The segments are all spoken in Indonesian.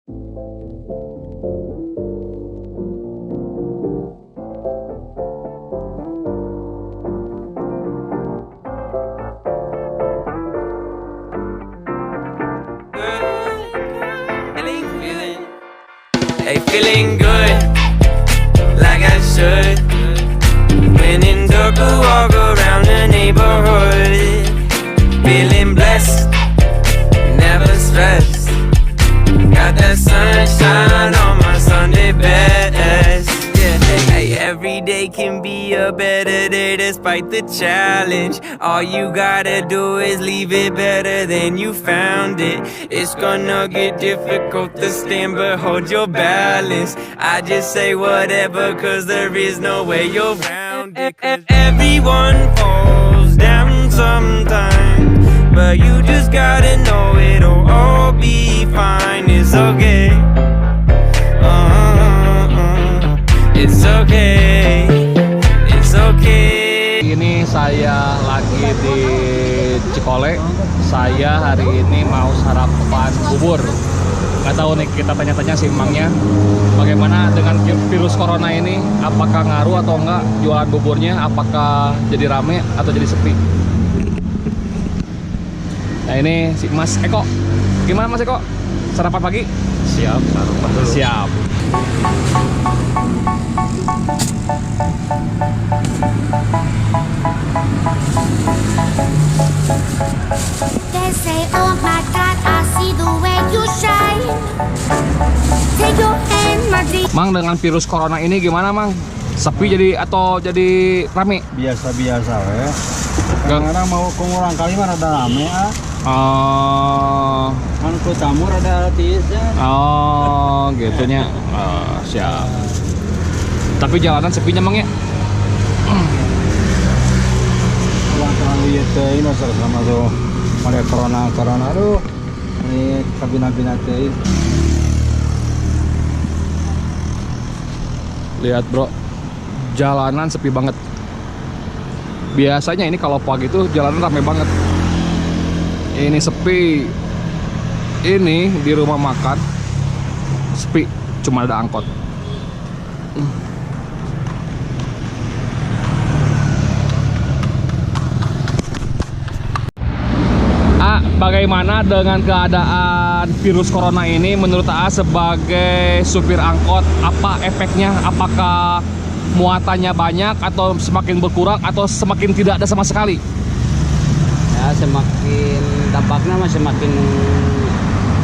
Hey, feeling good, like I should. When in dark, I walk around the neighborhood. Feeling blessed, never stressed. Got that sunshine on my Sunday best. Yeah, hey, every day can be a better day despite the challenge. All you gotta do is leave it better than you found it. It's gonna get difficult to stand, but hold your balance. I just say whatever, cause there is no way you're around it. Everyone falls down sometimes, but you just gotta know it'll all be fine. It's okay. It's okay. It's okay. Ini saya lagi di Cikole. Saya hari ini mau sarapan bubur. Nggak tahu nih, kita tanya-tanya si emangnya bagaimana dengan virus corona ini. Apakah ngaruh atau enggak jualan buburnya? Apakah jadi rame atau jadi sepi? Nah ini si Mas Eko. Gimana Mas Eko? Sarapan pagi? Siap, sarapan dulu. Siap. They say, oh my God, I see the way you shine. Take your hand, my dear. Mang, dengan virus corona ini gimana Mang? Sepi jadi atau jadi rame? Biasa-biasa ya. Kadang-kadang mau kurang kali mah rada rame ah. Kan ku tamu rada tiisnya. Oh, gitunya. Siap. Tapi jalanan sepinya Mang ya? Kurang terlalu ya teh ini sama tuh. Ada corona aduh. Ini kabina-bina teh. Lihat bro, jalanan sepi banget. Biasanya ini kalau pagi tuh jalanan ramai banget. Ini sepi. Ini di rumah makan sepi, cuma ada angkot. Bagaimana dengan keadaan virus corona ini menurut A sebagai supir angkot? Apa efeknya? Apakah muatannya banyak atau semakin berkurang atau semakin tidak ada sama sekali? Ya semakin dampaknya mah semakin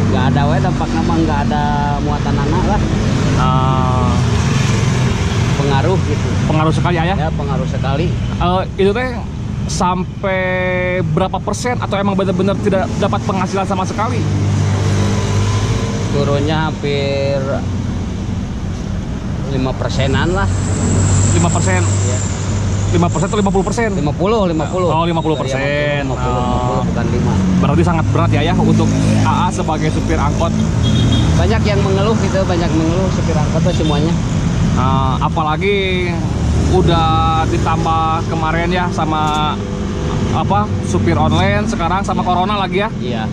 nggak ada dampaknya mah nggak ada muatan anak lah. Pengaruh gitu. Pengaruh sekali ya? Ya pengaruh sekali. Itu teh sampai berapa persen atau emang benar-benar tidak dapat penghasilan sama sekali? Turunnya hampir 5%-an lah. 5%? Ya. 5% atau 50%? 50. Oh, 50%. 50 bukan 5. Berarti sangat berat ya untuk AA sebagai supir angkot. Banyak yang mengeluh gitu, supir angkot tuh semuanya. Apalagi udah ditambah kemarin ya sama supir online, sekarang sama corona lagi ya. Iya.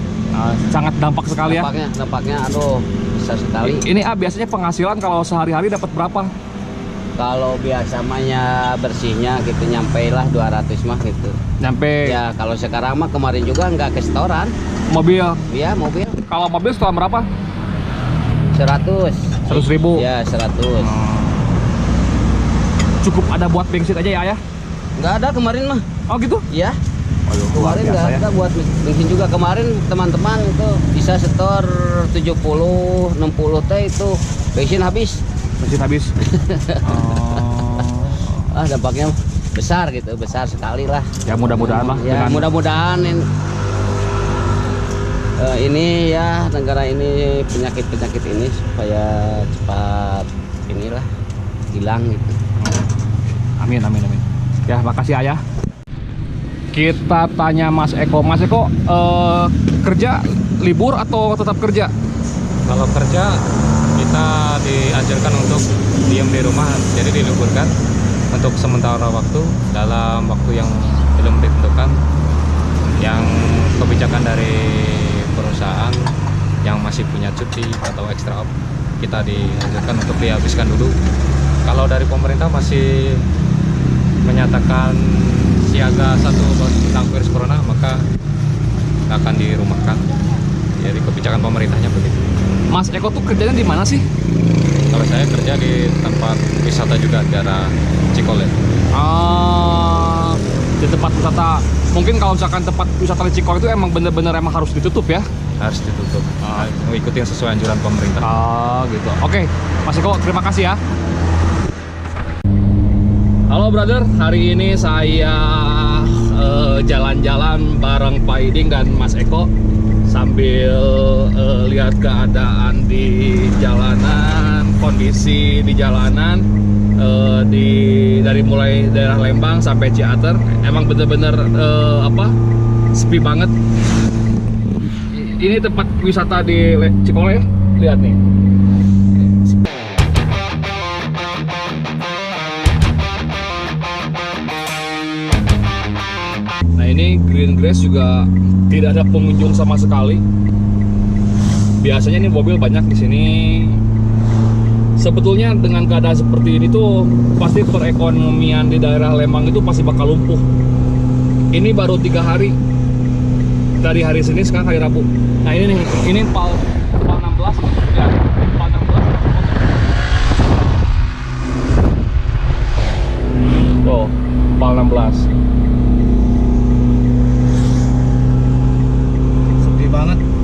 Sangat dampak sekali dampaknya aduh besar sekali. Ini biasanya penghasilan kalau sehari-hari dapat berapa? Kalau biasa mah ya bersihnya gitu nyampe lah 200 mah gitu. Nyampe. Ya kalau sekarang mah kemarin juga nggak ke setoran. Mobil? Iya mobil. Kalau mobil setoran berapa? 100 ribu? Ya 100. Cukup ada buat bensin aja ya? Nggak ada kemarin mah. Oh gitu? Iya. Luar Kemarin biasa nggak ada buat bensin juga. Kemarin teman-teman itu bisa setor 70, 60 teh itu bensin habis. Bensin habis. Dampaknya besar gitu, besar sekali lah. Ya mudah-mudahan lah. Ya mudah-mudahan ini ya negara ini penyakit ini supaya cepat inilah hilang gitu. Amin. Ya makasih Ayah. Kita tanya Mas Eko. Mas Eko, kerja libur atau tetap kerja? Kalau kerja kita diajarkan untuk diam di rumah, jadi diliburkan untuk sementara waktu dalam waktu yang belum ditentukan. Yang kebijakan dari perusahaan yang masih punya cuti atau extra off, kita dianjurkan untuk dihabiskan dulu. Kalau dari pemerintah masih menyatakan siaga 1 tentang virus corona, maka akan dirumahkan. Jadi kebijakan pemerintahnya begitu. Mas Eko tuh kerjanya di mana sih? Kalau saya kerja di tempat wisata juga, daerah Cikole. Di tempat wisata. Mungkin kalau misalkan tempat wisata di Cikole itu emang bener-bener emang harus ditutup ya? Harus ditutup, mengikuti yang sesuai anjuran pemerintah. Gitu. Oke, Mas Eko, terima kasih ya. Halo brother, hari ini saya jalan-jalan bareng Pak Iding dan Mas Eko sambil lihat keadaan di jalanan, kondisi di jalanan dari mulai daerah Lembang sampai Ciater. Emang bener-bener sepi banget. Ini tempat wisata di Cikole, lihat nih. Nah ini green grass juga tidak ada pengunjung sama sekali. Biasanya ini mobil banyak di sini. Sebetulnya dengan keadaan seperti ini tuh pasti perekonomian di daerah Lembang itu pasti bakal lumpuh. Ini baru 3 hari. Dari hari Senin, sekarang hari Rabu. Nah ini nih, ini pal 16 ya, pal 16. Tuh, pal 16.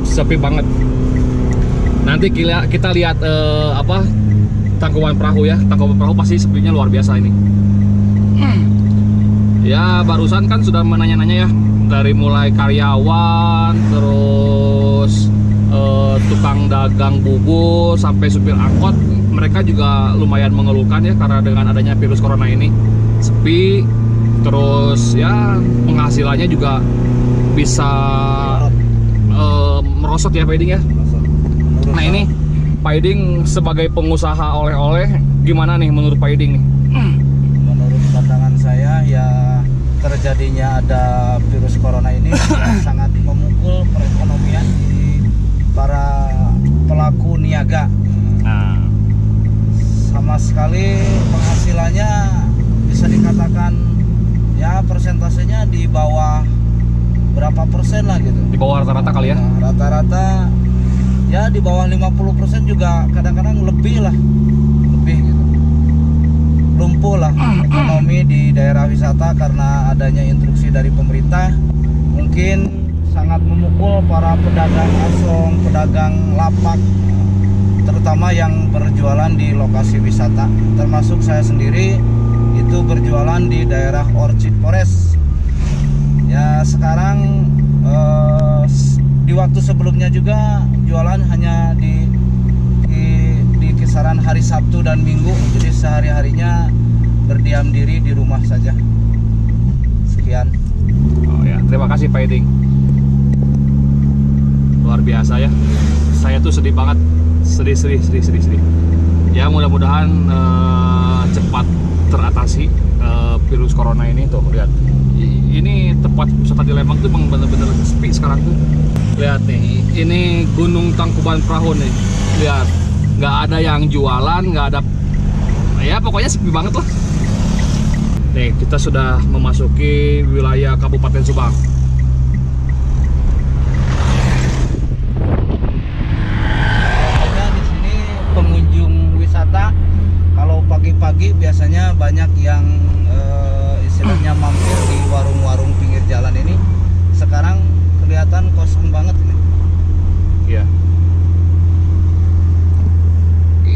Sepi banget. Nanti kita lihat tangkuban perahu ya. Tangkuban perahu pasti sepinya luar biasa ini. Ya barusan kan sudah menanya-nanya ya, dari mulai karyawan, terus tukang dagang bubur sampai supir angkot, mereka juga lumayan mengeluhkan ya karena dengan adanya virus corona ini sepi. Terus ya penghasilannya juga bisa merosot ya Pak Iding ya. Nah ini Pak Iding sebagai pengusaha oleh-oleh, gimana nih menurut Pak Iding nih? Menurut pandangan saya ya, terjadinya ada virus corona ini sangat memukul perekonomian di para pelaku niaga. Sama sekali penghasilannya bisa dikatakan ya persentasenya di bawah berapa persen lah gitu. Di bawah rata-rata kali ya? Rata-rata ya di bawah 50% juga, kadang-kadang lebih lah, lebih gitu. Lumpuh lah ekonomi di daerah wisata karena adanya instruksi dari pemerintah. Mungkin sangat memukul para pedagang asong, pedagang lapak, terutama yang berjualan di lokasi wisata. Termasuk saya sendiri itu berjualan di daerah Orchid Forest. Ya sekarang di waktu sebelumnya juga jualan hanya di kisaran hari Sabtu dan Minggu, jadi sehari-harinya berdiam diri di rumah saja. Sekian. Oh ya, terima kasih Pak Iding. Luar biasa ya. Saya tuh sedih banget, sedih. Ya mudah-mudahan cepat teratasi virus corona ini. Tuh lihat, ini tempat wisata di Lembang tuh bener-bener sepi sekarang tuh. Lihat nih, ini Gunung Tangkuban Perahu nih. Lihat, nggak ada yang jualan, nggak ada, ya pokoknya sepi banget lah. Nih kita sudah memasuki wilayah Kabupaten Subang. Di sini pengunjung wisata kalau pagi-pagi biasanya banyak yang istilahnya mampir di warung-warung pinggir jalan ini. Sekarang kelihatan kosong banget ini. Iya.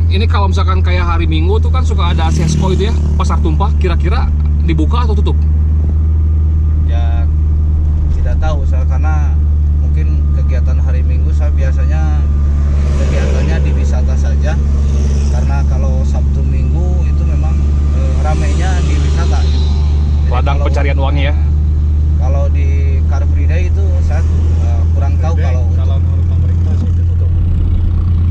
Ini kalau misalkan kayak hari Minggu tuh kan suka ada Sesko itu ya, pasar tumpah, kira-kira dibuka atau tutup? Ya tidak tahu saya, karena mungkin kegiatan hari Minggu saya biasanya kegiatannya di wisata saja, karena kalau Sabtu Minggu itu memang ramainya di wisata. Ladang pencarian uangnya ya. Kalau di Car Free Day itu saya kurang tahu. Kalau menurut pemerintah sih itu tutup.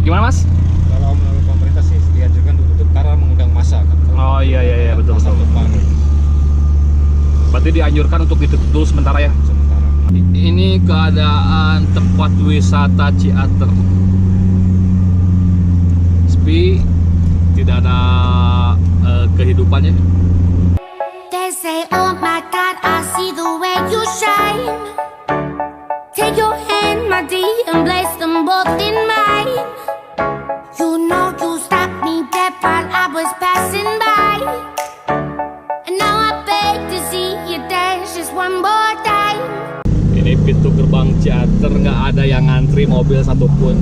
Gimana Mas? Kalau menurut pemerintah sih dianjurkan tutup karena mengundang massa kan. Oh iya betul. Massa depan Berarti dianjurkan untuk ditutup dulu sementara ya. sementara. Ini keadaan tempat wisata Ciater. Sepi, tidak ada kehidupannya. They say, oh my God, I see the way you shine. Take your hand, my dear, and place them both in mine. You know you stopped me dead while I was passing by. And now I beg to see you dance just one more time. Ini pintu gerbang Ciater, nggak ada yang ngantri mobil satupun.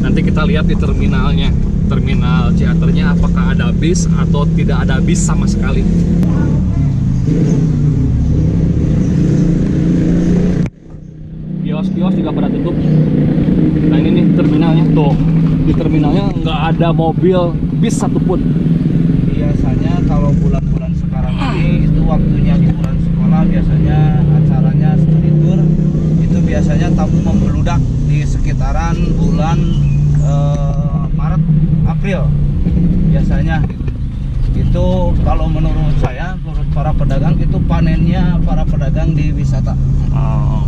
Nanti kita lihat di terminalnya, terminal Ciaternya apakah ada bis atau tidak ada bis sama sekali. Kios-kios juga pada tutup. Nah ini nih terminalnya, tuh di terminalnya nggak ada mobil bis satupun. Biasanya kalau bulan-bulan sekarang ini itu waktunya liburan sekolah, biasanya acaranya studi tour, itu biasanya tamu membeludak di sekitaran bulan Maret, April biasanya. Itu kalau menurut saya, menurut para pedagang, itu panennya para pedagang di wisata. Oh.